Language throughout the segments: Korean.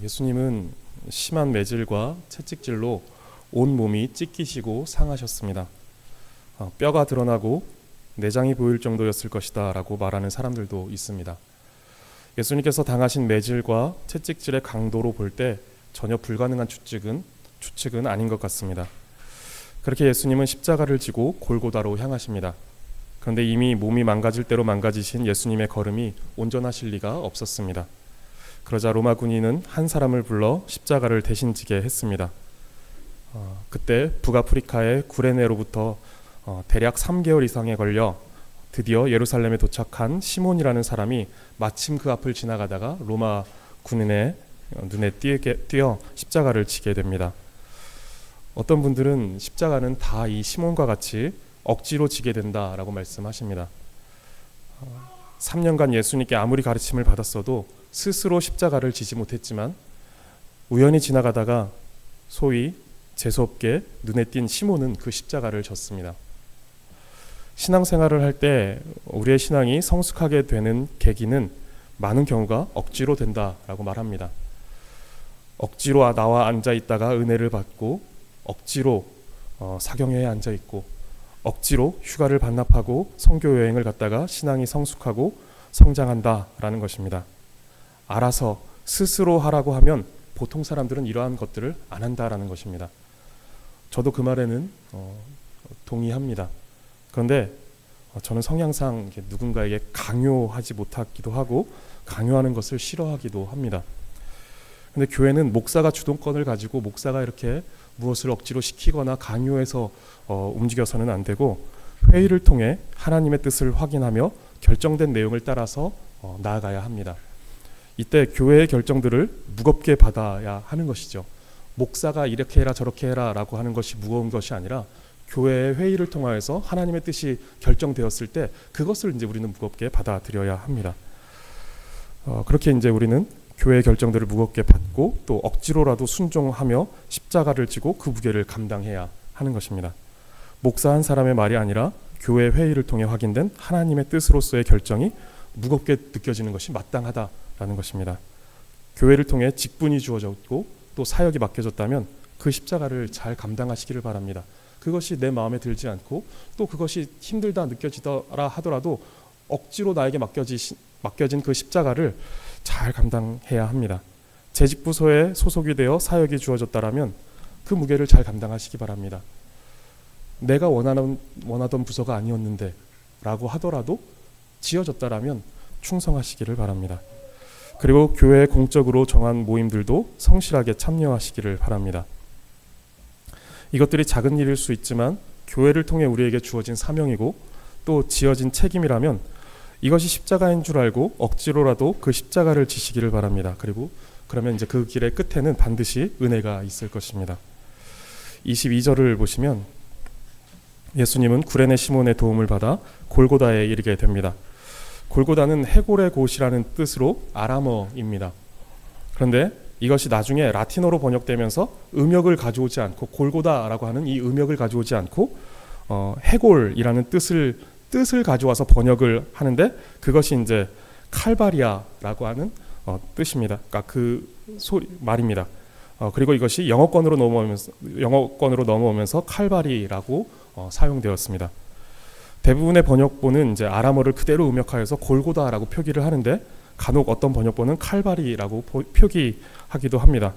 예수님은 심한 매질과 채찍질로 온 몸이 찢기시고 상하셨습니다. 뼈가 드러나고 내장이 보일 정도였을 것이다 라고 말하는 사람들도 있습니다. 예수님께서 당하신 매질과 채찍질의 강도로 볼 때 전혀 불가능한 추측은 아닌 것 같습니다. 그렇게 예수님은 십자가를 지고 골고다로 향하십니다. 그런데 이미 몸이 망가질 대로 망가지신 예수님의 걸음이 온전하실 리가 없었습니다. 그러자 로마 군인은 한 사람을 불러 십자가를 대신 지게 했습니다. 그때 북아프리카의 구레네로부터 대략 3개월 이상에 걸려 드디어 예루살렘에 도착한 시몬이라는 사람이 마침 그 앞을 지나가다가 로마 군인의 눈에 띄어 십자가를 지게 됩니다. 어떤 분들은 십자가는 다 이 시몬과 같이 억지로 지게 된다라고 말씀하십니다. 3년간 예수님께 아무리 가르침을 받았어도 스스로 십자가를 지지 못했지만 우연히 지나가다가 소위 재수없게 눈에 띈 시몬은 그 십자가를 졌습니다. 신앙생활을 할 때 우리의 신앙이 성숙하게 되는 계기는 많은 경우가 억지로 된다라고 말합니다. 억지로 나와 앉아 있다가 은혜를 받고, 억지로 사경회에 앉아 있고, 억지로 휴가를 반납하고 선교 여행을 갔다가 신앙이 성숙하고 성장한다라는 것입니다. 알아서 스스로 하라고 하면 보통 사람들은 이러한 것들을 안 한다라는 것입니다. 저도 그 말에는 동의합니다. 그런데 저는 성향상 누군가에게 강요하지 못하기도 하고 강요하는 것을 싫어하기도 합니다. 근데 교회는 목사가 주동권을 가지고 목사가 이렇게 무엇을 억지로 시키거나 강요해서 움직여서는 안 되고, 회의를 통해 하나님의 뜻을 확인하며 결정된 내용을 따라서 나아가야 합니다. 이때 교회의 결정들을 무겁게 받아야 하는 것이죠. 목사가 이렇게 해라 저렇게 해라 라고 하는 것이 무거운 것이 아니라 교회의 회의를 통하여서 하나님의 뜻이 결정되었을 때 그것을 이제 우리는 무겁게 받아들여야 합니다. 그렇게 이제 우리는 교회의 결정들을 무겁게 받고 또 억지로라도 순종하며 십자가를 지고 그 무게를 감당해야 하는 것입니다. 목사 한 사람의 말이 아니라 교회 회의를 통해 확인된 하나님의 뜻으로서의 결정이 무겁게 느껴지는 것이 마땅하다라는 것입니다. 교회를 통해 직분이 주어졌고 또 사역이 맡겨졌다면 그 십자가를 잘 감당하시기를 바랍니다. 그것이 내 마음에 들지 않고 또 그것이 힘들다 느껴지더라 하더라도 억지로 나에게 맡겨진 그 십자가를 잘 감당해야 합니다. 재직부서에 소속이 되어 사역이 주어졌다라면 그 무게를 잘 감당하시기 바랍니다. 내가 원하던 부서가 아니었는데 라고 하더라도 지어졌다라면 충성하시기를 바랍니다. 그리고 교회에 공적으로 정한 모임들도 성실하게 참여하시기를 바랍니다. 이것들이 작은 일일 수 있지만 교회를 통해 우리에게 주어진 사명이고 또 지어진 책임이라면 이것이 십자가인 줄 알고 억지로라도 그 십자가를 지시기를 바랍니다. 그리고 그러면 이제 그 길의 끝에는 반드시 은혜가 있을 것입니다. 22절을 보시면 예수님은 구레네 시몬의 도움을 받아 골고다에 이르게 됩니다. 골고다는 해골의 곳이라는 뜻으로 아람어입니다. 그런데 이것이 나중에 라틴어로 번역되면서 음역을 가져오지 않고, 골고다라고 하는 이 음역을 가져오지 않고 해골이라는 뜻을 가져와서 번역을 하는데, 그것이 이제 칼바리아라고 하는 뜻입니다. 그러니까 그 말입니다. 그리고 이것이 영어권으로 넘어오면서 칼바리라고 사용되었습니다. 대부분의 번역본은 이제 아람어를 그대로 음역하여서 골고다라고 표기를 하는데, 간혹 어떤 번역본은 칼바리라고 표기하기도 합니다.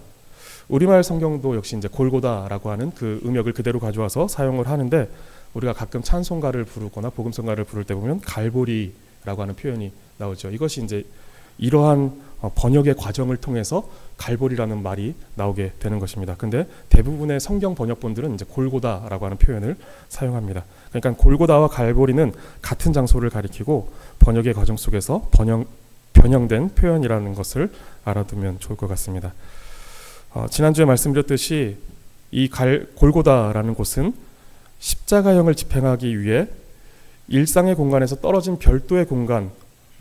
우리말 성경도 역시 이제 골고다라고 하는 그 음역을 그대로 가져와서 사용을 하는데, 우리가 가끔 찬송가를 부르거나 복음성가를 부를 때 보면 갈보리라고 하는 표현이 나오죠. 이것이 이제 이러한 번역의 과정을 통해서 갈보리라는 말이 나오게 되는 것입니다. 근데 대부분의 성경 번역본들은 이제 골고다라고 하는 표현을 사용합니다. 그러니까 골고다와 갈보리는 같은 장소를 가리키고 번역의 과정 속에서 변형된 표현이라는 것을 알아두면 좋을 것 같습니다. 지난주에 말씀드렸듯이 이 골고다라는 곳은 십자가형을 집행하기 위해 일상의 공간에서 떨어진 별도의 공간,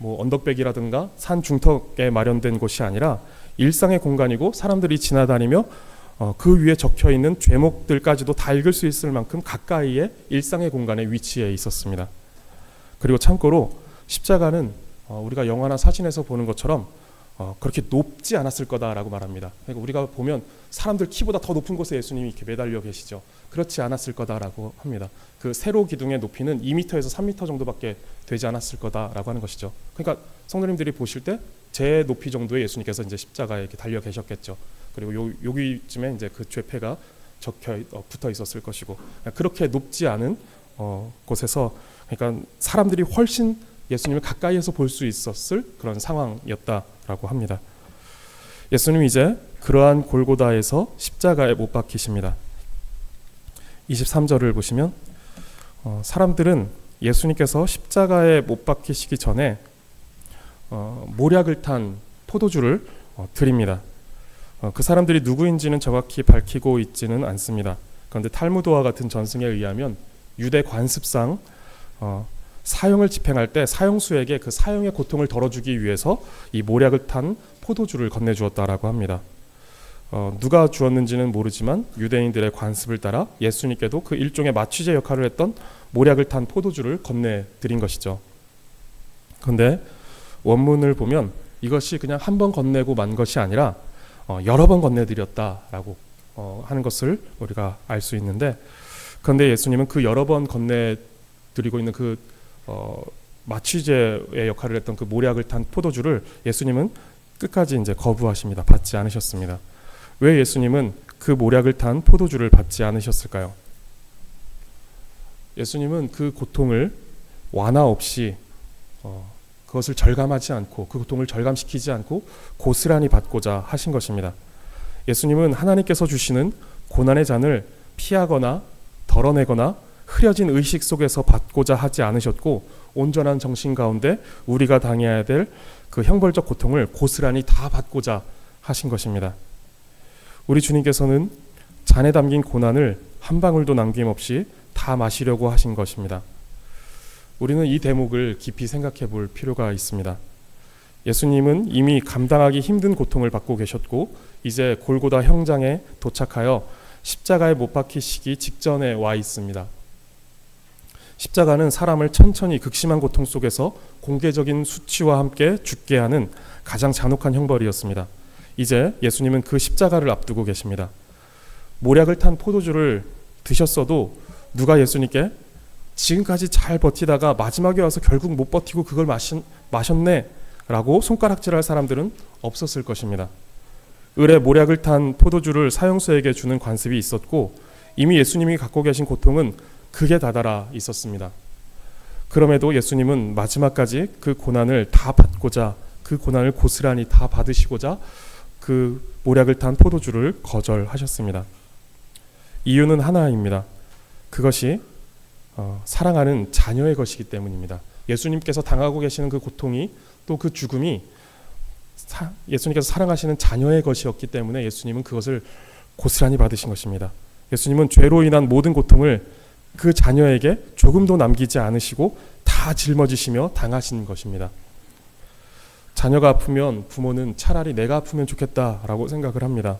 언덕백이라든가 산 중턱에 마련된 곳이 아니라 일상의 공간이고, 사람들이 지나다니며 그 위에 적혀있는 죄목들까지도 다 읽을 수 있을 만큼 가까이에 일상의 공간에 위치해 있었습니다. 그리고 참고로 십자가는 우리가 영화나 사진에서 보는 것처럼 그렇게 높지 않았을 거다라고 말합니다. 그러니까 우리가 보면 사람들 키보다 더 높은 곳에 예수님이 이렇게 매달려 계시죠. 그렇지 않았을 거다라고 합니다. 그 세로 기둥의 높이는 2m에서 3m 정도밖에 되지 않았을 거다라고 하는 것이죠. 그러니까 성도님들이 보실 때 제 높이 정도의 예수님께서 이제 십자가에 이렇게 달려 계셨겠죠. 그리고 여기쯤에 이제 그 죄패가 붙어 있었을 것이고, 그렇게 높지 않은 곳에서, 그러니까 사람들이 훨씬 예수님을 가까이에서 볼 수 있었을 그런 상황이었다라고 합니다. 예수님이 이제 그러한 골고다에서 십자가에 못 박히십니다. 23절을 보시면 사람들은 예수님께서 십자가에 못 박히시기 전에 모략을 탄 포도주를 드립니다. 그 사람들이 누구인지는 정확히 밝히고 있지는 않습니다. 그런데 탈무드와 같은 전승에 의하면 유대 관습상 사형을 집행할 때 사형수에게 그 사형의 고통을 덜어주기 위해서 이 모략을 탄 포도주를 건네주었다라고 합니다. 누가 주었는지는 모르지만 유대인들의 관습을 따라 예수님께도 그 일종의 마취제 역할을 했던 모략을 탄 포도주를 건네드린 것이죠. 그런데 원문을 보면 이것이 그냥 한 번 건네고 만 것이 아니라 여러 번 건네드렸다라고 하는 것을 우리가 알 수 있는데, 그런데 예수님은 그 여러 번 건네드리고 있는 그 마취제의 역할을 했던 그 모략을 탄 포도주를 예수님은 끝까지 이제 거부하십니다. 받지 않으셨습니다. 왜 예수님은 그 모략을 탄 포도주를 받지 않으셨을까요? 예수님은 그 고통을 완화 없이 그것을 절감하지 않고, 그 고통을 절감시키지 않고 고스란히 받고자 하신 것입니다. 예수님은 하나님께서 주시는 고난의 잔을 피하거나 덜어내거나 흐려진 의식 속에서 받고자 하지 않으셨고, 온전한 정신 가운데 우리가 당해야 될 그 형벌적 고통을 고스란히 다 받고자 하신 것입니다. 우리 주님께서는 잔에 담긴 고난을 한 방울도 남김없이 다 마시려고 하신 것입니다. 우리는 이 대목을 깊이 생각해 볼 필요가 있습니다. 예수님은 이미 감당하기 힘든 고통을 받고 계셨고, 이제 골고다 형장에 도착하여 십자가에 못 박히시기 직전에 와 있습니다. 십자가는 사람을 천천히 극심한 고통 속에서 공개적인 수치와 함께 죽게 하는 가장 잔혹한 형벌이었습니다. 이제 예수님은 그 십자가를 앞두고 계십니다. 모략을 탄 포도주를 드셨어도 누가 예수님께 지금까지 잘 버티다가 마지막에 와서 결국 못 버티고 그걸 마셨네 라고 손가락질할 사람들은 없었을 것입니다. 을에 모략을 탄 포도주를 사형수에게 주는 관습이 있었고, 이미 예수님이 갖고 계신 고통은 극에 다다라 있었습니다. 그럼에도 예수님은 마지막까지 그 고난을 다 받고자, 그 고난을 고스란히 다 받으시고자 그 모략을 탄 포도주를 거절하셨습니다. 이유는 하나입니다. 그것이 사랑하는 자녀의 것이기 때문입니다. 예수님께서 당하고 계시는 그 고통이, 또 그 죽음이 예수님께서 사랑하시는 자녀의 것이었기 때문에 예수님은 그것을 고스란히 받으신 것입니다. 예수님은 죄로 인한 모든 고통을 그 자녀에게 조금도 남기지 않으시고 다 짊어지시며 당하신 것입니다. 자녀가 아프면 부모는 차라리 내가 아프면 좋겠다라고 생각을 합니다.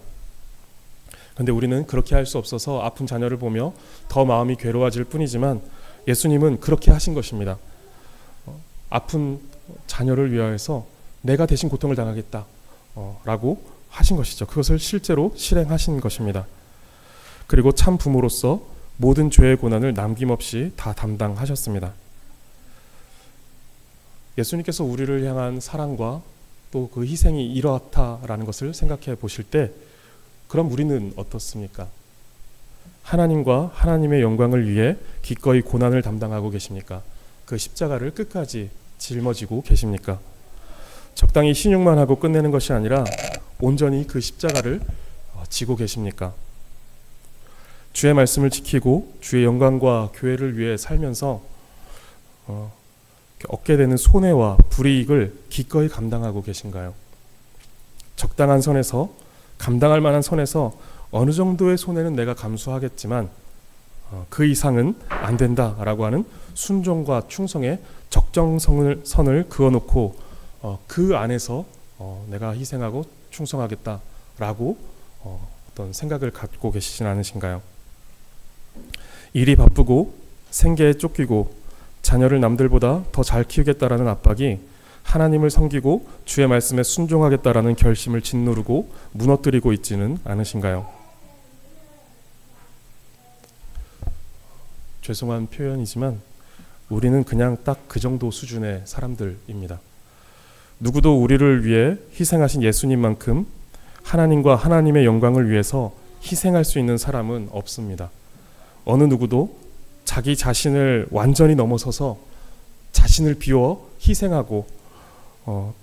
그런데 우리는 그렇게 할 수 없어서 아픈 자녀를 보며 더 마음이 괴로워질 뿐이지만, 예수님은 그렇게 하신 것입니다. 아픈 자녀를 위하여서 내가 대신 고통을 당하겠다 라고 하신 것이죠. 그것을 실제로 실행하신 것입니다. 그리고 참 부모로서 모든 죄의 고난을 남김없이 다 담당하셨습니다. 예수님께서 우리를 향한 사랑과 또 그 희생이 이렇다라는 것을 생각해 보실 때, 그럼 우리는 어떻습니까? 하나님과 하나님의 영광을 위해 기꺼이 고난을 담당하고 계십니까? 그 십자가를 끝까지 짊어지고 계십니까? 적당히 신용만 하고 끝내는 것이 아니라 온전히 그 십자가를 지고 계십니까? 주의 말씀을 지키고 주의 영광과 교회를 위해 살면서 얻게 되는 손해와 불이익을 기꺼이 감당하고 계신가요? 적당한 선에서, 감당할 만한 선에서 어느 정도의 손해는 내가 감수하겠지만 그 이상은 안 된다라고 하는 순종과 충성의 적정선을 그어놓고 그 안에서 내가 희생하고 충성하겠다라고 어떤 생각을 갖고 계시진 않으신가요? 일이 바쁘고 생계에 쫓기고 자녀를 남들보다 더 잘 키우겠다라는 압박이 하나님을 섬기고 주의 말씀에 순종하겠다라는 결심을 짓누르고 무너뜨리고 있지는 않으신가요? 죄송한 표현이지만 우리는 그냥 딱 그 정도 수준의 사람들입니다. 누구도 우리를 위해 희생하신 예수님만큼 하나님과 하나님의 영광을 위해서 희생할 수 있는 사람은 없습니다. 어느 누구도 자기 자신을 완전히 넘어서서 자신을 비워 희생하고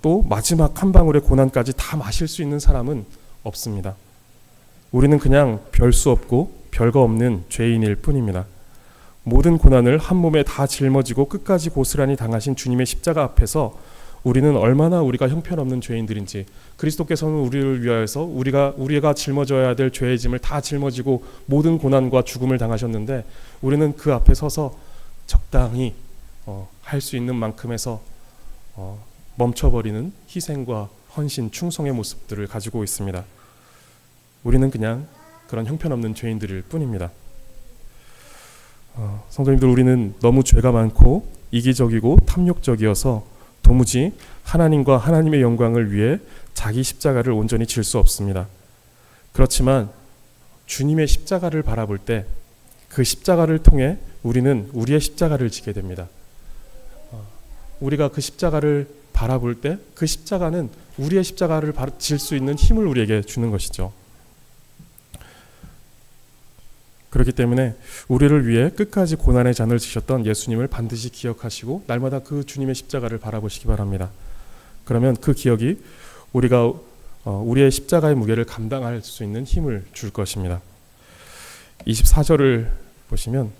또 마지막 한 방울의 고난까지 다 마실 수 있는 사람은 없습니다. 우리는 그냥 별 수 없고 별거 없는 죄인일 뿐입니다. 모든 고난을 한 몸에 다 짊어지고 끝까지 고스란히 당하신 주님의 십자가 앞에서 우리는 얼마나 우리가 형편없는 죄인들인지, 그리스도께서는 우리를 위하여서 우리가 짊어져야 될 죄의 짐을 다 짊어지고 모든 고난과 죽음을 당하셨는데 우리는 그 앞에 서서 적당히 할 수 있는 만큼에서 멈춰버리는 희생과 헌신, 충성의 모습들을 가지고 있습니다. 우리는 그냥 그런 형편없는 죄인들일 뿐입니다. 성도님들, 우리는 너무 죄가 많고 이기적이고 탐욕적이어서 도무지 하나님과 하나님의 영광을 위해 자기 십자가를 온전히 질 수 없습니다. 그렇지만 주님의 십자가를 바라볼 때 그 십자가를 통해 우리는 우리의 십자가를 지게 됩니다. 우리가 그 십자가를 바라볼 때 그 십자가는 우리의 십자가를 질 수 있는 힘을 우리에게 주는 것이죠. 그렇기 때문에 우리를 위해 끝까지 고난의 잔을 지셨던 예수님을 반드시 기억하시고 날마다 그 주님의 십자가를 바라보시기 바랍니다. 그러면 그 기억이 우리가 우리의 십자가의 무게를 감당할 수 있는 힘을 줄 것입니다. 24절을 보시면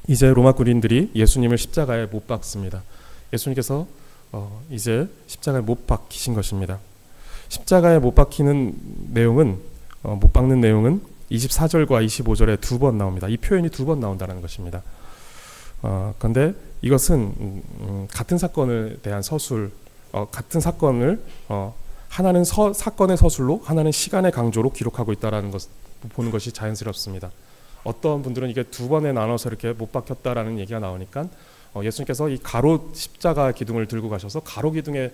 이제 로마 군인들이 예수님을 십자가에 못 박습니다. 예수님께서 이제 십자가에 못 박히신 것입니다. 십자가에 못 박히는 내용은 못 박는 내용은 24절과 25절에 두 번 나옵니다. 이 표현이 두 번 나온다는 것입니다. 그런데 이것은 같은 사건에 대한 서술, 같은 사건을 하나는 사건의 서술로, 하나는 시간의 강조로 기록하고 있다라는 것 보는 것이 자연스럽습니다. 어떤 분들은 이게 두 번에 나눠서 이렇게 못 박혔다라는 얘기가 나오니까 예수님께서 이 가로 십자가 기둥을 들고 가셔서 가로 기둥에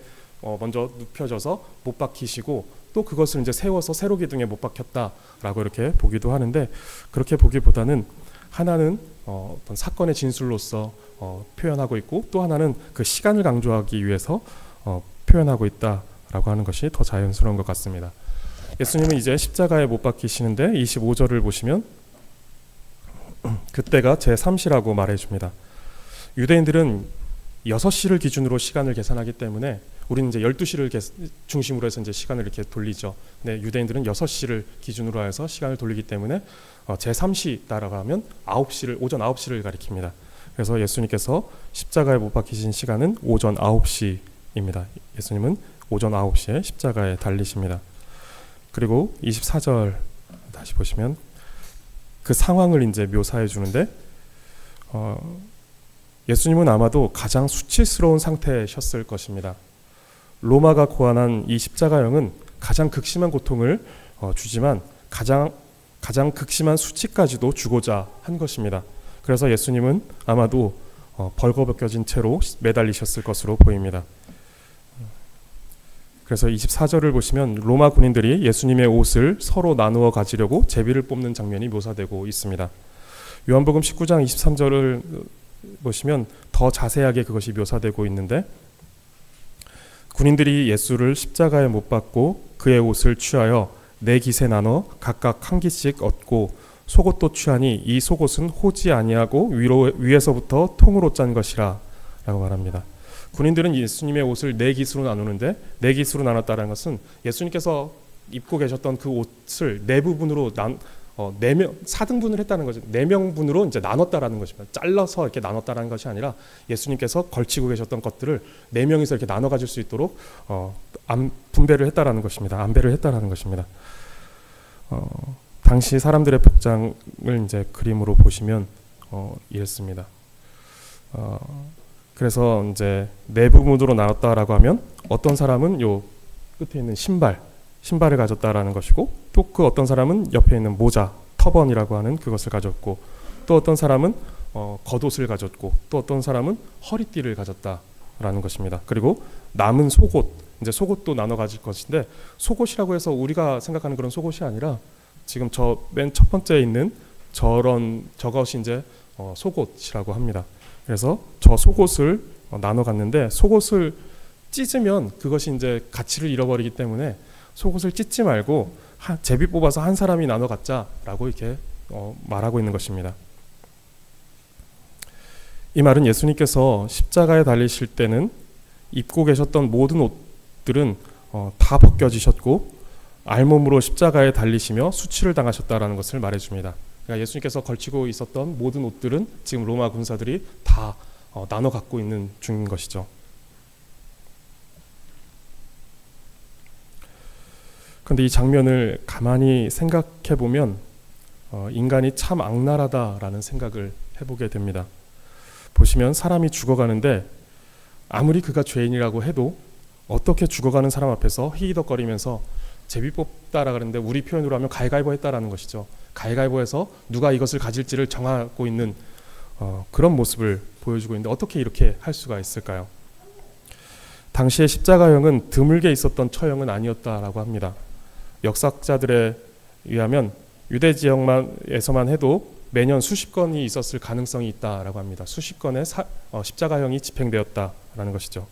먼저 눕혀져서 못 박히시고 또 그것을 이제 세워서 세로 기둥에 못 박혔다라고 이렇게 보기도 하는데, 그렇게 보기보다는 하나는 어떤 사건의 진술로서 표현하고 있고 또 하나는 그 시간을 강조하기 위해서 표현하고 있다라고 하는 것이 더 자연스러운 것 같습니다. 예수님은 이제 십자가에 못 박히시는데 25절을 보시면 그때가 제3시라고 말해줍니다. 유대인들은 6시를 기준으로 시간을 계산하기 때문에 우리는 이제 12시를 중심으로 해서 이제 시간을 이렇게 돌리죠. 네, 유대인들은 6시를 기준으로 해서 시간을 돌리기 때문에 제3시 따라가면 오전 9시를 가리킵니다. 그래서 예수님께서 십자가에 못 박히신 시간은 오전 9시입니다. 예수님은 오전 9시에 십자가에 달리십니다. 그리고 24절 다시 보시면 그 상황을 이제 묘사해 주는데 예수님은 아마도 가장 수치스러운 상태셨을 것입니다. 로마가 고안한 이 십자가형은 가장 극심한 고통을 주지만 가장 극심한 수치까지도 주고자 한 것입니다. 그래서 예수님은 아마도 벌거벗겨진 채로 매달리셨을 것으로 보입니다. 그래서 24절을 보시면 로마 군인들이 예수님의 옷을 서로 나누어 가지려고 제비를 뽑는 장면이 묘사되고 있습니다. 요한복음 19장 23절을 보시면 더 자세하게 그것이 묘사되고 있는데, 군인들이 예수를 십자가에 못 박고 그의 옷을 취하여 네 깃에 나눠 각각 한 깃씩 얻고 속옷도 취하니 이 속옷은 호지 아니하고 위에서부터 통으로 짠 것이라 라고 말합니다. 군인들은 예수님의 옷을 네 깃으로 나누는데 네 깃으로 나눴다는 것은 예수님께서 입고 계셨던 그 옷을 네 부분으로 4명 4등분을 했다는 거죠. 4명분으로 이제 나눴다라는 것입니다. 잘라서 이렇게 나눴다라는 것이 아니라 예수님께서 걸치고 계셨던 것들을 4명이서 이렇게 나눠 가질 수 있도록 분배를 했다라는 것입니다. 안배를 했다라는 것입니다. 당시 사람들의 복장을 이제 그림으로 보시면 이랬습니다. 그래서 이제 4부분으로 나눴다라고 하면 어떤 사람은 요 끝에 있는 신발을 가졌다라는 것이고, 또 그 어떤 사람은 옆에 있는 모자, 터번이라고 하는 그것을 가졌고, 또 어떤 사람은 겉옷을 가졌고, 또 어떤 사람은 허리띠를 가졌다 라는 것입니다. 그리고 남은 속옷, 이제 속옷도 나눠 가질 것인데, 속옷이라고 해서 우리가 생각하는 그런 속옷이 아니라 지금 저 맨 첫 번째에 있는 저것이 이제 속옷이라고 합니다. 그래서 저 속옷을 나눠 갔는데, 속옷을 찢으면 그것이 이제 가치를 잃어버리기 때문에 속옷을 찢지 말고 제비 뽑아서 한 사람이 나눠 갖자라고 이렇게 말하고 있는 것입니다. 이 말은 예수님께서 십자가에 달리실 때는 입고 계셨던 모든 옷들은 다 벗겨지셨고 알몸으로 십자가에 달리시며 수치를 당하셨다라는 것을 말해줍니다. 그러니까 예수님께서 걸치고 있었던 모든 옷들은 지금 로마 군사들이 다 나눠 갖고 있는 중인 것이죠. 그런데 이 장면을 가만히 생각해 보면 인간이 참 악랄하다라는 생각을 해보게 됩니다. 보시면 사람이 죽어가는데 아무리 그가 죄인이라고 해도 어떻게 죽어가는 사람 앞에서 히히덕거리면서 제비 뽑다라 그러는데 우리 표현으로 하면 가위가위보 했다라는 것이죠. 가위가위보해서 누가 이것을 가질지를 정하고 있는 그런 모습을 보여주고 있는데 어떻게 이렇게 할 수가 있을까요? 당시의 십자가형은 드물게 있었던 처형은 아니었다라고 합니다. 역사학자들에 의하면 유대 지역에서만 해도 매년 수십 건이 있었을 가능성이 있다라고 합니다. 수십 건의 십자가형이 집행되었다라는 것이죠.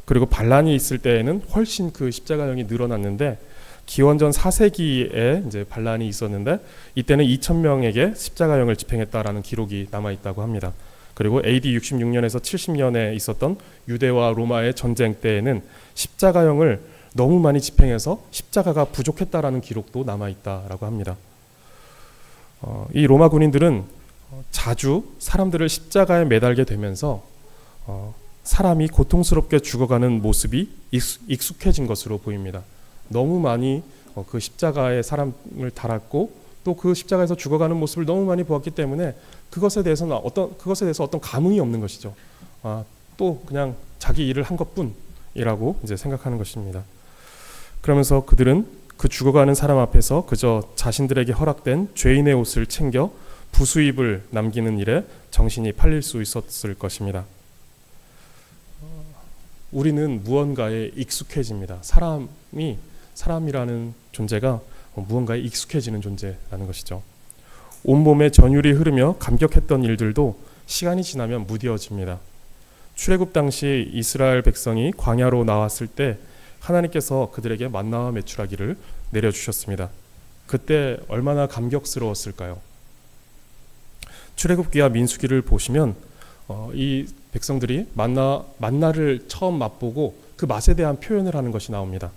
그리고 반란이 있을 때에는 훨씬 그 십자가형이 늘어났는데 기원전 4세기에 이제 반란이 있었는데 이때는 2,000명에게 십자가형을 집행했다라는 기록이 남아 있다고 합니다. 그리고 AD 66년에서 70년에 있었던 유대와 로마의 전쟁 때에는 십자가형을 너무 많이 집행해서 십자가가 부족했다라는 기록도 남아 있다라고 합니다. 이 로마 군인들은 자주 사람들을 십자가에 매달게 되면서 사람이 고통스럽게 죽어가는 모습이 익숙해진 것으로 보입니다. 너무 많이 그 십자가에 사람을 달았고 또 그 십자가에서 죽어가는 모습을 너무 많이 보았기 때문에 그것에 대해서 어떤 감흥이 없는 것이죠. 또 그냥 자기 일을 한 것뿐이라고 이제 생각하는 것입니다. 그러면서 그들은 그 죽어가는 사람 앞에서 그저 자신들에게 허락된 죄인의 옷을 챙겨 부수입을 남기는 일에 정신이 팔릴 수 있었을 것입니다. 우리는 무언가에 익숙해집니다. 사람이라는 존재가 무언가에 익숙해지는 존재라는 것이죠. 온몸에 전율이 흐르며 감격했던 일들도 시간이 지나면 무뎌집니다. 출애굽 당시 이스라엘 백성이 광야로 나왔을 때 하나님께서 그들에게 만나와 메추라기를 내려주셨습니다. 그때 얼마나 감격스러웠을까요? 출애굽기와 민수기를 보시면 이 백성들이 만나를 처음 맛보고 그 맛에 대한 표현을 하는 것이 나옵니다.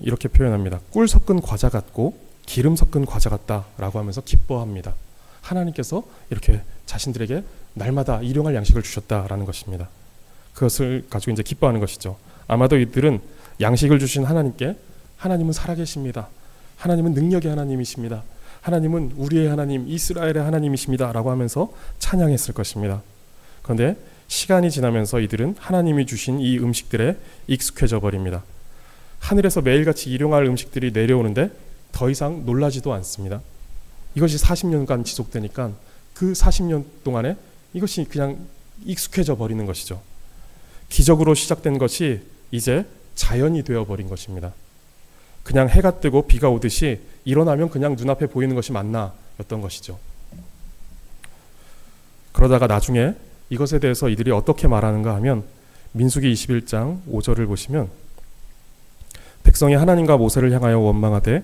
이렇게 표현합니다. 꿀 섞은 과자 같고 기름 섞은 과자 같다라고 하면서 기뻐합니다. 하나님께서 이렇게 자신들에게 날마다 일용할 양식을 주셨다라는 것입니다. 그것을 가지고 이제 기뻐하는 것이죠. 아마도 이들은 양식을 주신 하나님께 하나님은 살아계십니다. 하나님은 능력의 하나님이십니다. 하나님은 우리의 하나님, 이스라엘의 하나님이십니다. 라고 하면서 찬양했을 것입니다. 그런데 시간이 지나면서 이들은 하나님이 주신 이 음식들에 익숙해져 버립니다. 하늘에서 매일같이 일용할 음식들이 내려오는데 더 이상 놀라지도 않습니다. 이것이 40년간 지속되니까 그 40년 동안에 이것이 그냥 익숙해져 버리는 것이죠. 기적으로 시작된 것이 이제 자연이 되어버린 것입니다. 그냥 해가 뜨고 비가 오듯이 일어나면 그냥 눈앞에 보이는 것이 만나였던 것이죠. 그러다가 나중에 이것에 대해서 이들이 어떻게 말하는가 하면 민수기 21장 5절을 보시면 백성이 하나님과 모세를 향하여 원망하되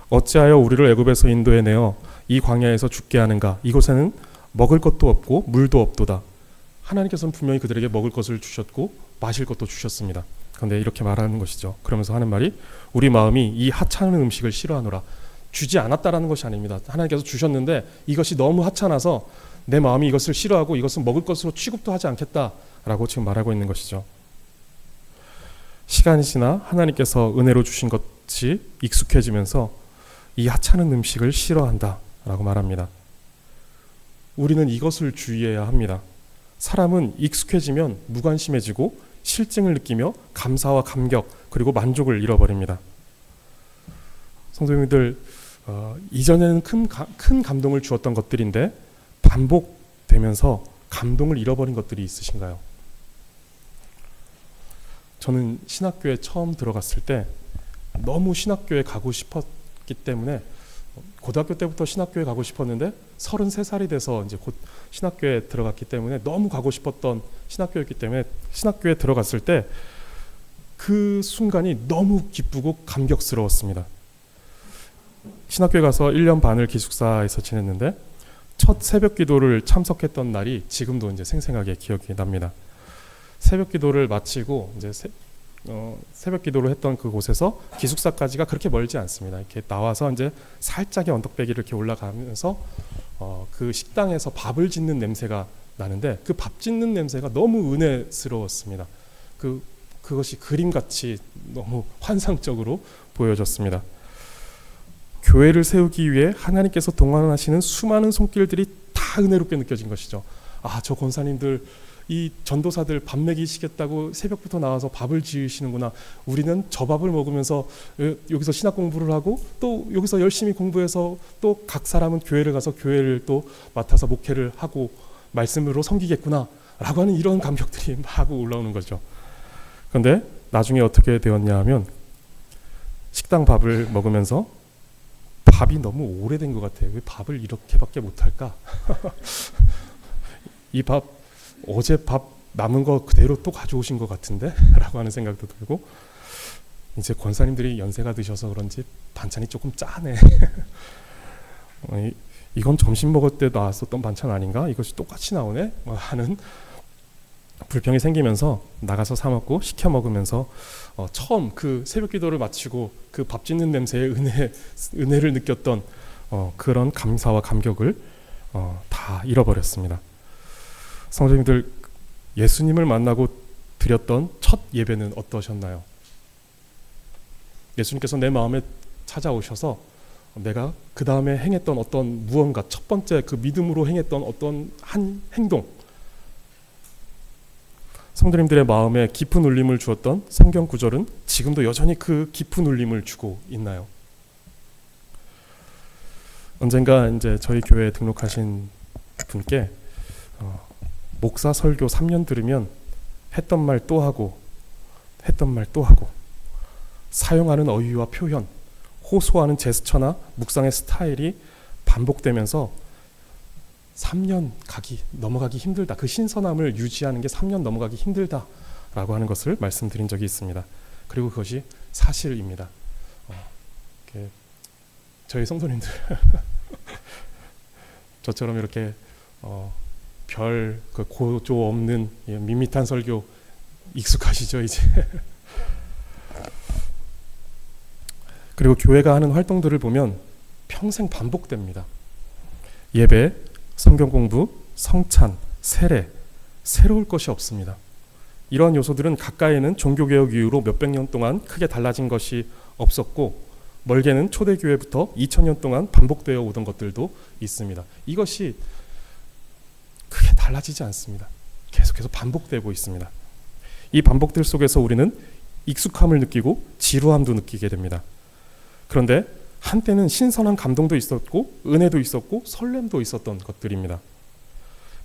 어찌하여 우리를 애굽에서 인도해 내어 이 광야에서 죽게 하는가? 이곳에는 먹을 것도 없고 물도 없도다. 하나님께서는 분명히 그들에게 먹을 것을 주셨고 마실 것도 주셨습니다. 그런데 이렇게 말하는 것이죠. 그러면서 하는 말이 우리 마음이 이 하찮은 음식을 싫어하노라. 주지 않았다라는 것이 아닙니다. 하나님께서 주셨는데 이것이 너무 하찮아서 내 마음이 이것을 싫어하고 이것은 먹을 것으로 취급도 하지 않겠다라고 지금 말하고 있는 것이죠. 시간이 지나 하나님께서 은혜로 주신 것이 익숙해지면서 이 하찮은 음식을 싫어한다라고 말합니다. 우리는 이것을 주의해야 합니다. 사람은 익숙해지면 무관심해지고 실증을 느끼며 감사와 감격 그리고 만족을 잃어버립니다. 성도님들, 이전에는 큰 감동을 주었던 것들인데 반복되면서 감동을 잃어버린 것들이 있으신가요? 저는 신학교에 처음 들어갔을 때 너무 신학교에 가고 싶었기 때문에 고등학교 때부터 신학교에 가고 싶었는데 33살이 돼서 이제 곧 신학교에 들어갔기 때문에 너무 가고 싶었던 신학교였기 때문에 신학교에 들어갔을 때 그 순간이 너무 기쁘고 감격스러웠습니다. 신학교에 가서 1년 반을 기숙사에서 지냈는데 첫 새벽 기도를 참석했던 날이 지금도 이제 생생하게 기억이 납니다. 새벽 기도를 마치고 이제 새벽 기도를 했던 그곳에서 기숙사까지가 그렇게 멀지 않습니다. 이렇게 나와서 이제 살짝의 언덕배기를 이렇게 올라가면서 그 식당에서 밥을 짓는 냄새가 나는데 그 밥 짓는 냄새가 너무 은혜스러웠습니다. 그것이 그림같이 너무 환상적으로 보여졌습니다. 교회를 세우기 위해 하나님께서 동원하시는 수많은 손길들이 다 은혜롭게 느껴진 것이죠. 저 권사님들, 이 전도사들 밥 먹이시겠다고 새벽부터 나와서 밥을 지으시는구나. 우리는 저 밥을 먹으면서 여기서 신학 공부를 하고 또 여기서 열심히 공부해서 또 각 사람은 교회를 가서 교회를 또 맡아서 목회를 하고 말씀으로 섬기겠구나 라고 하는 이런 감격들이 막 올라오는 거죠. 그런데 나중에 어떻게 되었냐 하면 식당 밥을 먹으면서 밥이 너무 오래된 것 같아요. 왜 밥을 이렇게밖에 못할까? 이 밥 어제 밥 남은 거 그대로 또 가져오신 것 같은데? 라고 하는 생각도 들고 이제 권사님들이 연세가 드셔서 그런지 반찬이 조금 짜네. 이건 점심 먹을 때 나왔었던 반찬 아닌가? 이것이 똑같이 나오네? 하는 불평이 생기면서 나가서 사 먹고 시켜 먹으면서 처음 그 새벽 기도를 마치고 그 밥 짓는 냄새의 은혜를 느꼈던 그런 감사와 감격을 다 잃어버렸습니다. 성도님들, 예수님을 만나고 드렸던 첫 예배는 어떠셨나요? 예수님께서 내 마음에 찾아오셔서 내가 그 다음에 행했던 어떤 무언가, 첫 번째 그 믿음으로 행했던 어떤 한 행동, 성도님들의 마음에 깊은 울림을 주었던 성경 구절은 지금도 여전히 그 깊은 울림을 주고 있나요? 언젠가 이제 저희 교회에 등록하신 분께 목사 설교 3년 들으면 했던 말 또 하고 했던 말 또 하고 사용하는 어휘와 표현, 호소하는 제스처나 묵상의 스타일이 반복되면서 3년 넘어가기 힘들다. 그 신선함을 유지하는 게 3년 넘어가기 힘들다라고 하는 것을 말씀드린 적이 있습니다. 그리고 그것이 사실입니다. 저희 성도님들 저처럼 이렇게 별 고조 없는 밋밋한 설교 익숙하시죠 이제. 그리고 교회가 하는 활동들을 보면 평생 반복됩니다. 예배, 성경 공부, 성찬, 세례, 새로울 것이 없습니다. 이러한 요소들은 가까이는 종교개혁 이후로 몇백 년 동안 크게 달라진 것이 없었고 멀게는 초대교회부터 2000년 동안 반복되어 오던 것들도 있습니다. 이것이 크게 달라지지 않습니다. 계속해서 반복되고 있습니다. 이 반복들 속에서 우리는 익숙함을 느끼고 지루함도 느끼게 됩니다. 그런데 한때는 신선한 감동도 있었고 은혜도 있었고 설렘도 있었던 것들입니다.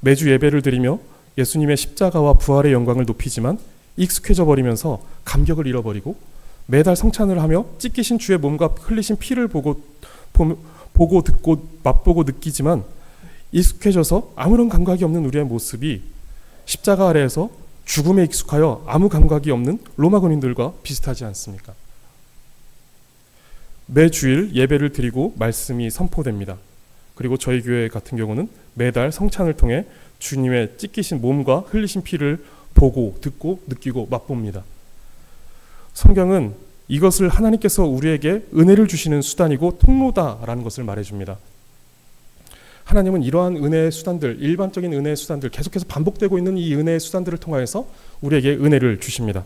매주 예배를 드리며 예수님의 십자가와 부활의 영광을 높이지만 익숙해져 버리면서 감격을 잃어버리고 매달 성찬을 하며 찢기신 주의 몸과 흘리신 피를 보고 듣고 맛보고 느끼지만 익숙해져서 아무런 감각이 없는 우리의 모습이 십자가 아래에서 죽음에 익숙하여 아무 감각이 없는 로마 군인들과 비슷하지 않습니까? 매주일 예배를 드리고 말씀이 선포됩니다. 그리고 저희 교회 같은 경우는 매달 성찬을 통해 주님의 찢기신 몸과 흘리신 피를 보고 듣고 느끼고 맛봅니다. 성경은 이것을 하나님께서 우리에게 은혜를 주시는 수단이고 통로다라는 것을 말해줍니다. 하나님은 이러한 은혜의 수단들, 일반적인 은혜의 수단들, 계속해서 반복되고 있는 이 은혜의 수단들을 통하여서 우리에게 은혜를 주십니다.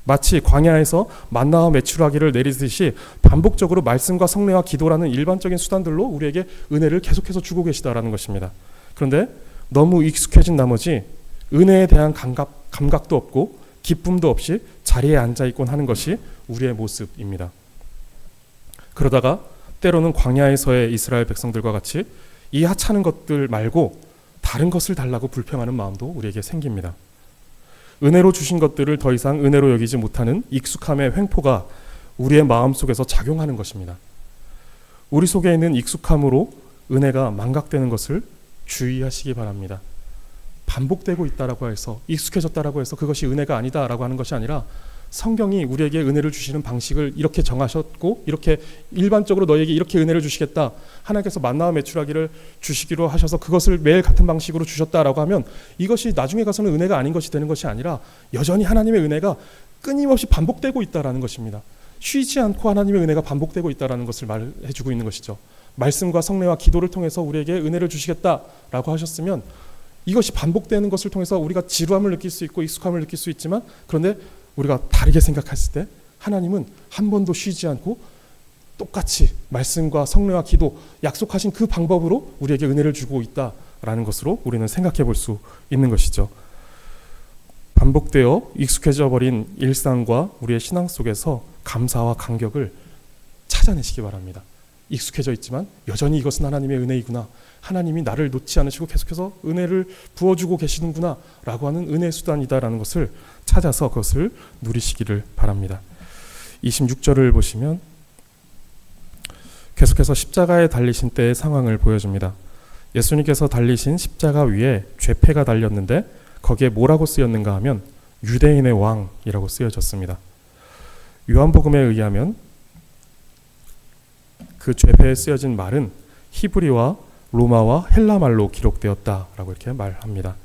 마치 광야에서 만나와 메추라기를 내리듯이 반복적으로 말씀과 성례와 기도라는 일반적인 수단들로 우리에게 은혜를 계속해서 주고 계시다라는 것입니다. 그런데 너무 익숙해진 나머지 은혜에 대한 감각도 없고 기쁨도 없이 자리에 앉아있곤 하는 것이 우리의 모습입니다. 그러다가 때로는 광야에서의 이스라엘 백성들과 같이 이 하찮은 것들 말고 다른 것을 달라고 불평하는 마음도 우리에게 생깁니다. 은혜로 주신 것들을 더 이상 은혜로 여기지 못하는 익숙함의 횡포가 우리의 마음속에서 작용하는 것입니다. 우리 속에 있는 익숙함으로 은혜가 망각되는 것을 주의하시기 바랍니다. 반복되고 있다라고 해서, 익숙해졌다라고 해서 그것이 은혜가 아니다라고 하는 것이 아니라, 성경이 우리에게 은혜를 주시는 방식을 이렇게 정하셨고, 이렇게 일반적으로 너에게 이렇게 은혜를 주시겠다, 하나님께서 만나와 메추라기를 주시기로 하셔서 그것을 매일 같은 방식으로 주셨다라고 하면 이것이 나중에 가서는 은혜가 아닌 것이 되는 것이 아니라 여전히 하나님의 은혜가 끊임없이 반복되고 있다라는 것입니다. 쉬지 않고 하나님의 은혜가 반복되고 있다라는 것을 말해주고 있는 것이죠. 말씀과 성례와 기도를 통해서 우리에게 은혜를 주시겠다라고 하셨으면 이것이 반복되는 것을 통해서 우리가 지루함을 느낄 수 있고 익숙함을 느낄 수 있지만, 그런데 우리가 다르게 생각했을 때 하나님은 한 번도 쉬지 않고 똑같이 말씀과 성례와 기도, 약속하신 그 방법으로 우리에게 은혜를 주고 있다라는 것으로 우리는 생각해 볼 수 있는 것이죠. 반복되어 익숙해져 버린 일상과 우리의 신앙 속에서 감사와 감격을 찾아내시기 바랍니다. 익숙해져 있지만 여전히 이것은 하나님의 은혜이구나, 하나님이 나를 놓지 않으시고 계속해서 은혜를 부어주고 계시는구나 라고 하는 은혜의 수단이다라는 것을 찾아서 그것을 누리시기를 바랍니다. 26절을 보시면 계속해서 십자가에 달리신 때의 상황을 보여줍니다. 예수님께서 달리신 십자가 위에 죄패가 달렸는데 거기에 뭐라고 쓰였는가 하면 유대인의 왕이라고 쓰여졌습니다. 요한복음에 의하면 그 죄패에 쓰여진 말은 히브리와 로마와 헬라 말로 기록되었다라고 이렇게 말합니다.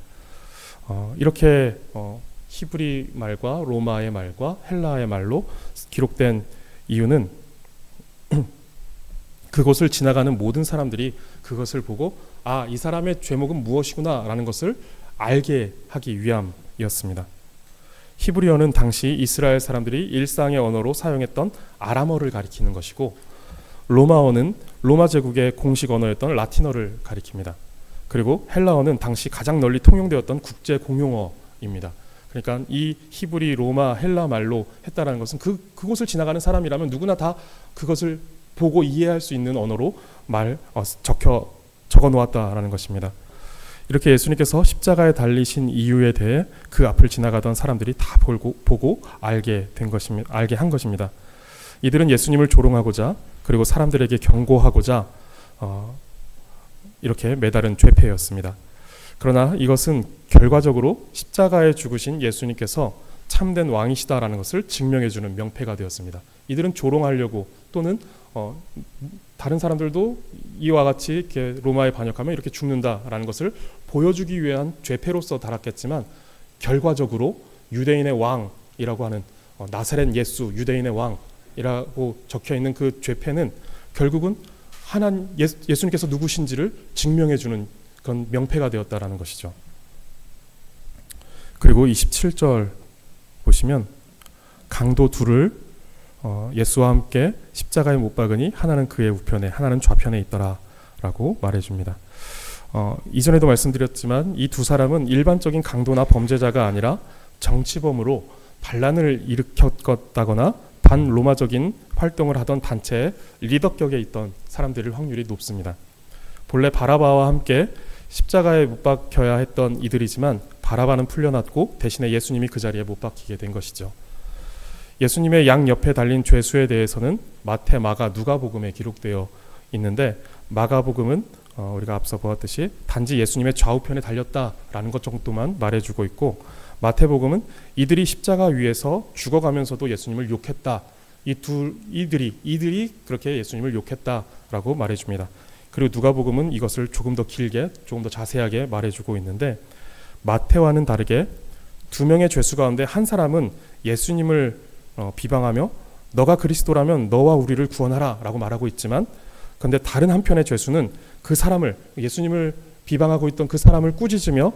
이렇게 히브리 말과 로마의 말과 헬라의 말로 기록된 이유는 그곳을 지나가는 모든 사람들이 그것을 보고 이 사람의 죄목은 무엇이구나라는 것을 알게 하기 위함이었습니다. 히브리어는 당시 이스라엘 사람들이 일상의 언어로 사용했던 아람어를 가리키는 것이고, 로마어는 로마 제국의 공식 언어였던 라틴어를 가리킵니다. 그리고 헬라어는 당시 가장 널리 통용되었던 국제 공용어입니다. 그러니까 이 히브리, 로마, 헬라 말로 했다라는 것은 그곳을 지나가는 사람이라면 누구나 다 그것을 보고 이해할 수 있는 언어로 적어 놓았다라는 것입니다. 이렇게 예수님께서 십자가에 달리신 이유에 대해 그 앞을 지나가던 사람들이 다 보고 알게 한 것입니다. 이들은 예수님을 조롱하고자, 그리고 사람들에게 경고하고자 이렇게 매달은 죄패였습니다. 그러나 이것은 결과적으로 십자가에 죽으신 예수님께서 참된 왕이시다라는 것을 증명해주는 명패가 되었습니다. 이들은 조롱하려고, 또는 다른 사람들도 이와 같이 이렇게 로마에 반역하면 이렇게 죽는다라는 것을 보여주기 위한 죄패로서 달았겠지만, 결과적으로 유대인의 왕이라고 하는 나사렛 예수, 유대인의 왕이라고 적혀있는 그 죄패는 결국은 예수님께서 누구신지를 증명해주는 그런 명패가 되었다라는 것이죠. 그리고 27절 보시면 강도 둘을 예수와 함께 십자가에 못 박으니 하나는 그의 우편에 하나는 좌편에 있더라 라고 말해줍니다. 이전에도 말씀드렸지만 이 두 사람은 일반적인 강도나 범죄자가 아니라 정치범으로 반란을 일으켰다거나 반로마적인 활동을 하던 단체의 리더격에 있던 사람들일 확률이 높습니다. 본래 바라바와 함께 십자가에 못 박혀야 했던 이들이지만 바라바는 풀려났고 대신에 예수님이 그 자리에 못 박히게 된 것이죠. 예수님의 양 옆에 달린 죄수에 대해서는 마태, 마가, 누가복음에 기록되어 있는데, 마가복음은 우리가 앞서 보았듯이 단지 예수님의 좌우편에 달렸다라는 것 정도만 말해주고 있고, 마태복음은 이들이 십자가 위에서 죽어가면서도 예수님을 욕했다, 이들이 그렇게 예수님을 욕했다라고 말해줍니다. 그리고 누가복음은 이것을 조금 더 길게, 조금 더 자세하게 말해주고 있는데, 마태와는 다르게 두 명의 죄수 가운데 한 사람은 예수님을 비방하며 너가 그리스도라면 너와 우리를 구원하라 라고 말하고 있지만, 그런데 다른 한편의 죄수는 그 사람을, 예수님을 비방하고 있던 그 사람을 꾸짖으며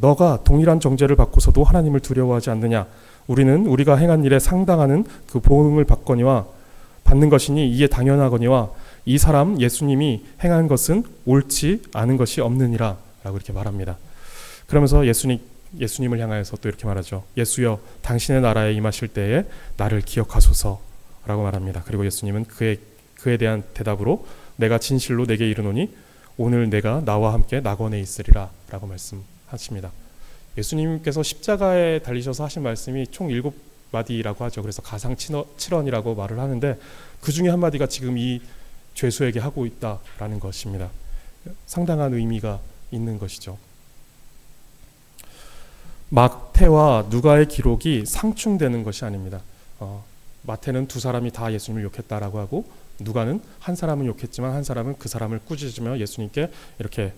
너가 동일한 정죄를 받고서도 하나님을 두려워하지 않느냐, 우리는 우리가 행한 일에 상당하는 그 보응을 받는 것이니 이에 당연하거니와 이 사람 예수님이 행한 것은 옳지 않은 것이 없느니라 라고 이렇게 말합니다. 그러면서 예수님을 향하여서 또 이렇게 말하죠. 예수여, 당신의 나라에 임하실 때에 나를 기억하소서라고 말합니다. 그리고 예수님은 그에 대한 대답으로 내가 진실로 내게 이르노니 오늘 내가 나와 함께 낙원에 있으리라 라고 말씀하십니다. 예수님께서 십자가에 달리셔서 하신 말씀이 총 7마디라고 하죠. 그래서 가상 7언이라고 말을 하는데 그 중에 한 마디가 지금 이 죄수에게 하고 있다라는 것입니다. 상당한 의미가 있는 것이죠. 마태와 누가의 기록이 상충되는 것이 아닙니다. 마태는 두 사람이 다 예수님을 욕했다라고 하고 누가는 한 사람은 욕했지만 한 사람은 그 사람을 꾸짖으며 예수님께 이렇게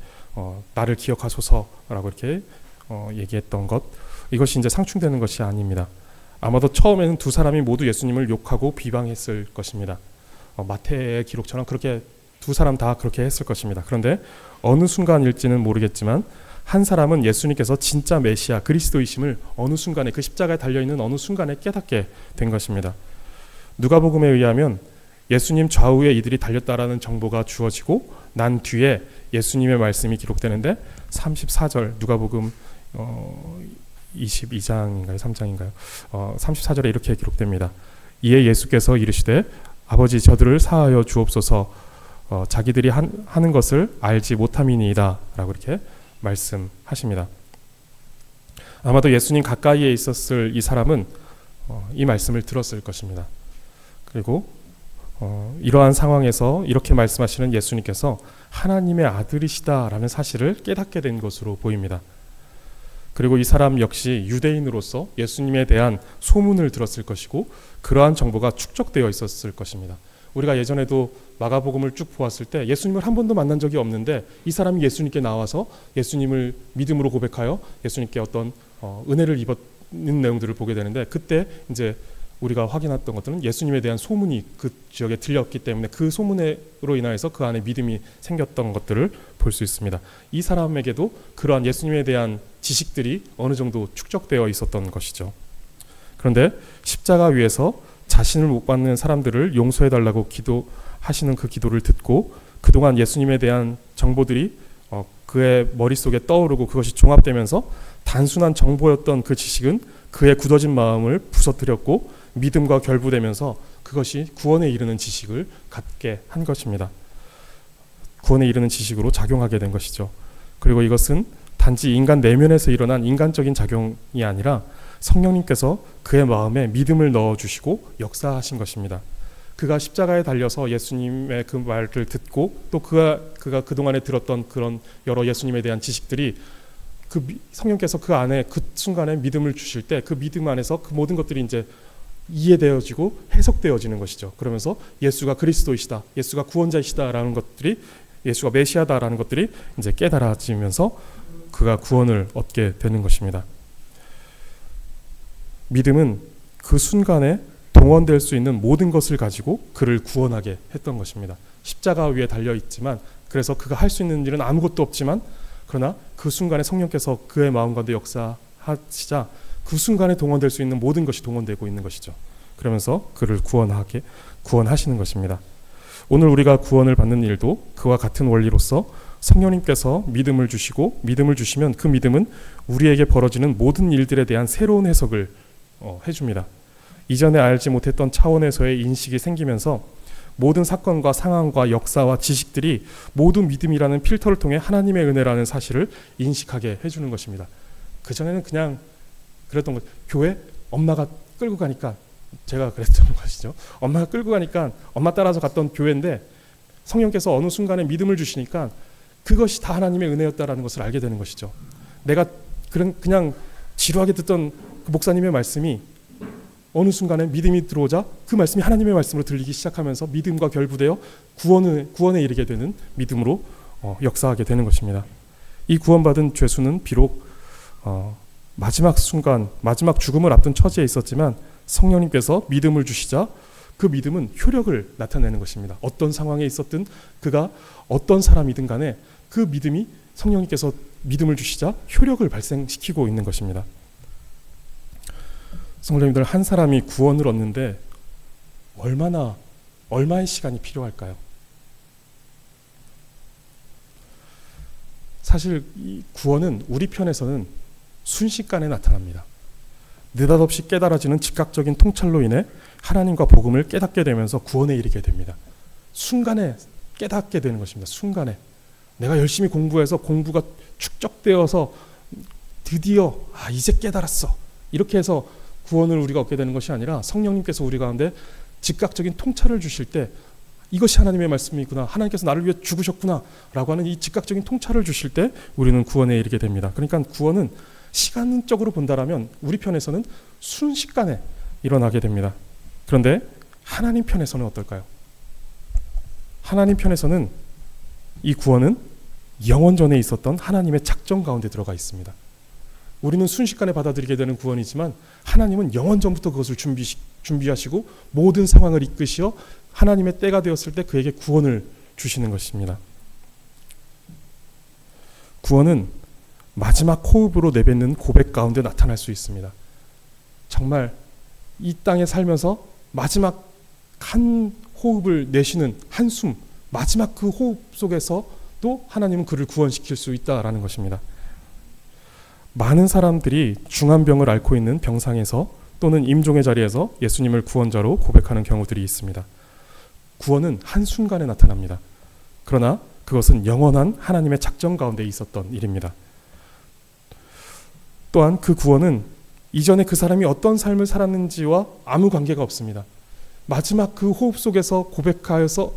나를 기억하소서라고 이렇게 얘기했던 것, 이것이 이제 상충되는 것이 아닙니다. 아마도 처음에는 두 사람이 모두 예수님을 욕하고 비방했을 것입니다. 마태의 기록처럼 그렇게 두 사람 다 그렇게 했을 것입니다. 그런데 어느 순간일지는 모르겠지만 한 사람은 예수님께서 진짜 메시아 그리스도이심을 어느 순간에, 그 십자가에 달려있는 어느 순간에 깨닫게 된 것입니다. 누가복음에 의하면 예수님 좌우에 이들이 달렸다라는 정보가 주어지고 난 뒤에 예수님의 말씀이 기록되는데 34절, 누가복음 22장인가요? 3장인가요? 34절에 이렇게 기록됩니다. 이에 예수께서 이르시되 아버지 저들을 사하여 주옵소서, 자기들이 하는 것을 알지 못함이니이다 라고 이렇게 말씀하십니다. 아마도 예수님 가까이에 있었을 이 사람은 이 말씀을 들었을 것입니다. 그리고 이러한 상황에서 이렇게 말씀하시는 예수님께서 하나님의 아들이시다라는 사실을 깨닫게 된 것으로 보입니다. 그리고 이 사람 역시 유대인으로서 예수님에 대한 소문을 들었을 것이고 그러한 정보가 축적되어 있었을 것입니다. 우리가 예전에도 마가복음을 쭉 보았을 때 예수님을 한 번도 만난 적이 없는데 이 사람이 예수님께 나와서 예수님을 믿음으로 고백하여 예수님께 어떤 은혜를 입었는 내용들을 보게 되는데, 그때 이제 우리가 확인했던 것들은 예수님에 대한 소문이 그 지역에 들렸기 때문에 그 소문으로 인하여서 그 안에 믿음이 생겼던 것들을 볼 수 있습니다. 이 사람에게도 그러한 예수님에 대한 지식들이 어느 정도 축적되어 있었던 것이죠. 그런데 십자가 위에서 자신을 못 받는 사람들을 용서해달라고 기도하시는 그 기도를 듣고 그동안 예수님에 대한 정보들이 그의 머릿속에 떠오르고 그것이 종합되면서 단순한 정보였던 그 지식은 그의 굳어진 마음을 부서뜨렸고 믿음과 결부되면서 그것이 구원에 이르는 지식을 갖게 한 것입니다. 구원에 이르는 지식으로 작용하게 된 것이죠. 그리고 이것은 단지 인간 내면에서 일어난 인간적인 작용이 아니라 성령님께서 그의 마음에 믿음을 넣어주시고 역사하신 것입니다. 그가 십자가에 달려서 예수님의 그 말을 듣고 또 그가 그동안에 들었던 그런 여러 예수님에 대한 지식들이 성령께서 그 안에 그 순간에 믿음을 주실 때 그 믿음 안에서 그 모든 것들이 이제 이해되어지고 해석되어지는 것이죠. 그러면서 예수가 그리스도이시다, 예수가 구원자이시다라는 것들이, 예수가 메시아다라는 것들이 이제 깨달아지면서 그가 구원을 얻게 되는 것입니다. 믿음은 그 순간에 동원될 수 있는 모든 것을 가지고 그를 구원하게 했던 것입니다. 십자가 위에 달려있지만, 그래서 그가 할 수 있는 일은 아무것도 없지만, 그러나 그 순간에 성령께서 그의 마음 가운데 역사하시자 그 순간에 동원될 수 있는 모든 것이 동원되고 있는 것이죠. 그러면서 그를 구원하시는 것입니다. 오늘 우리가 구원을 받는 일도 그와 같은 원리로서 성령님께서 믿음을 주시고 믿음을 주시면 그 믿음은 우리에게 벌어지는 모든 일들에 대한 새로운 해석을 해줍니다. 이전에 알지 못했던 차원에서의 인식이 생기면서 모든 사건과 상황과 역사와 지식들이 모두 믿음이라는 필터를 통해 하나님의 은혜라는 사실을 인식하게 해주는 것입니다. 그전에는 그냥 그랬던 것, 교회 엄마가 끌고 가니까, 제가 그랬던 것이죠. 엄마가 끌고 가니까 엄마 따라서 갔던 교회인데 성령께서 어느 순간에 믿음을 주시니까 그것이 다 하나님의 은혜였다라는 것을 알게 되는 것이죠. 내가 그냥 지루하게 듣던 그 목사님의 말씀이 어느 순간에 믿음이 들어오자 그 말씀이 하나님의 말씀으로 들리기 시작하면서 믿음과 결부되어 구원에 이르게 되는 믿음으로 역사하게 되는 것입니다. 이 구원받은 죄수는 비록 마지막 순간, 마지막 죽음을 앞둔 처지에 있었지만 성령님께서 믿음을 주시자 그 믿음은 효력을 나타내는 것입니다. 어떤 상황에 있었든 그가 어떤 사람이든 간에 그 믿음이, 성령님께서 믿음을 주시자 효력을 발생시키고 있는 것입니다. 성도님들, 한 사람이 구원을 얻는데 얼마의 시간이 필요할까요? 사실 이 구원은 우리 편에서는 순식간에 나타납니다. 느닷없이 깨달아지는 즉각적인 통찰로 인해 하나님과 복음을 깨닫게 되면서 구원에 이르게 됩니다. 순간에 깨닫게 되는 것입니다. 순간에 내가 열심히 공부해서 공부가 축적되어서 드디어 이제 깨달았어, 이렇게 해서 구원을 우리가 얻게 되는 것이 아니라 성령님께서 우리 가운데 즉각적인 통찰을 주실 때 이것이 하나님의 말씀이구나, 하나님께서 나를 위해 죽으셨구나 라고 하는 이 즉각적인 통찰을 주실 때 우리는 구원에 이르게 됩니다. 그러니까 구원은 시간적으로 본다라면 우리 편에서는 순식간에 일어나게 됩니다. 그런데 하나님 편에서는 어떨까요? 하나님 편에서는 이 구원은 영원 전에 있었던 하나님의 작정 가운데 들어가 있습니다. 우리는 순식간에 받아들이게 되는 구원이지만 하나님은 영원 전부터 그것을 준비하시고 모든 상황을 이끄시어 하나님의 때가 되었을 때 그에게 구원을 주시는 것입니다. 구원은 마지막 호흡으로 내뱉는 고백 가운데 나타날 수 있습니다. 정말 이 땅에 살면서 마지막 한 호흡을 내쉬는 한숨, 마지막 그 호흡 속에서도 하나님은 그를 구원시킬 수 있다라는 것입니다. 많은 사람들이 중한병을 앓고 있는 병상에서 또는 임종의 자리에서 예수님을 구원자로 고백하는 경우들이 있습니다. 구원은 한순간에 나타납니다. 그러나 그것은 영원한 하나님의 작정 가운데 있었던 일입니다. 또한 그 구원은 이전에 그 사람이 어떤 삶을 살았는지와 아무 관계가 없습니다. 마지막 그 호흡 속에서 고백하여서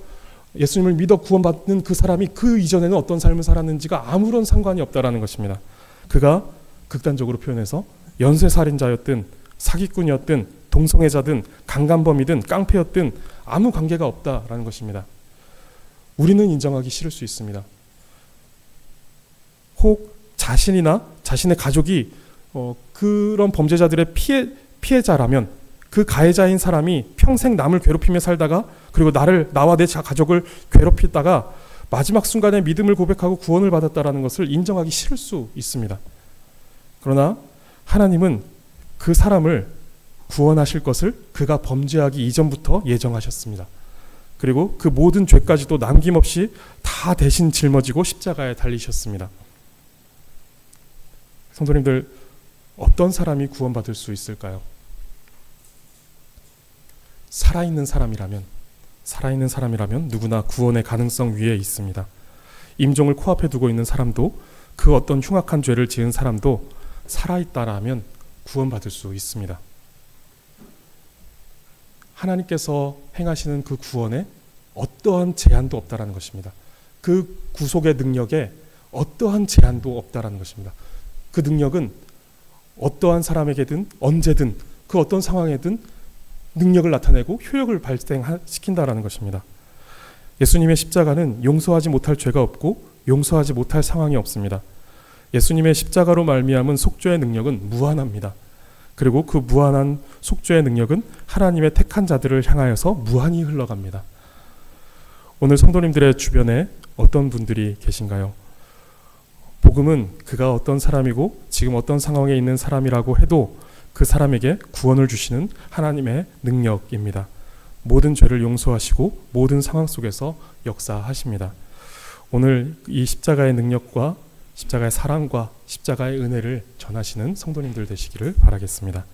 예수님을 믿어 구원받는 그 사람이 그 이전에는 어떤 삶을 살았는지가 아무런 상관이 없다라는 것입니다. 그가 극단적으로 표현해서 연쇄살인자였든 사기꾼이었든 동성애자든 강간범이든 깡패였든 아무 관계가 없다라는 것입니다. 우리는 인정하기 싫을 수 있습니다. 혹 자신이나 자신의 가족이 그런 범죄자들의 피해자라면 그 가해자인 사람이 평생 남을 괴롭히며 살다가 그리고 나와 내 가족을 괴롭히다가 마지막 순간에 믿음을 고백하고 구원을 받았다라는 것을 인정하기 싫을 수 있습니다. 그러나 하나님은 그 사람을 구원하실 것을 그가 범죄하기 이전부터 예정하셨습니다. 그리고 그 모든 죄까지도 남김없이 다 대신 짊어지고 십자가에 달리셨습니다. 성도님들, 어떤 사람이 구원받을 수 있을까요? 살아있는 사람이라면 누구나 구원의 가능성 위에 있습니다. 임종을 코앞에 두고 있는 사람도 그 어떤 흉악한 죄를 지은 사람도 살아있다라면 구원받을 수 있습니다. 하나님께서 행하시는 그 구원에 어떠한 제한도 없다라는 것입니다. 그 구속의 능력에 어떠한 제한도 없다라는 것입니다. 그 능력은 어떠한 사람에게든 언제든 그 어떤 상황에든 능력을 나타내고 효력을 발생시킨다라는 것입니다. 예수님의 십자가는 용서하지 못할 죄가 없고 용서하지 못할 상황이 없습니다. 예수님의 십자가로 말미암은 속죄의 능력은 무한합니다. 그리고 그 무한한 속죄의 능력은 하나님의 택한 자들을 향하여서 무한히 흘러갑니다. 오늘 성도님들의 주변에 어떤 분들이 계신가요? 복음은 그가 어떤 사람이고 지금 어떤 상황에 있는 사람이라고 해도 그 사람에게 구원을 주시는 하나님의 능력입니다. 모든 죄를 용서하시고 모든 상황 속에서 역사하십니다. 오늘 이 십자가의 능력과 십자가의 사랑과 십자가의 은혜를 전하시는 성도님들 되시기를 바라겠습니다.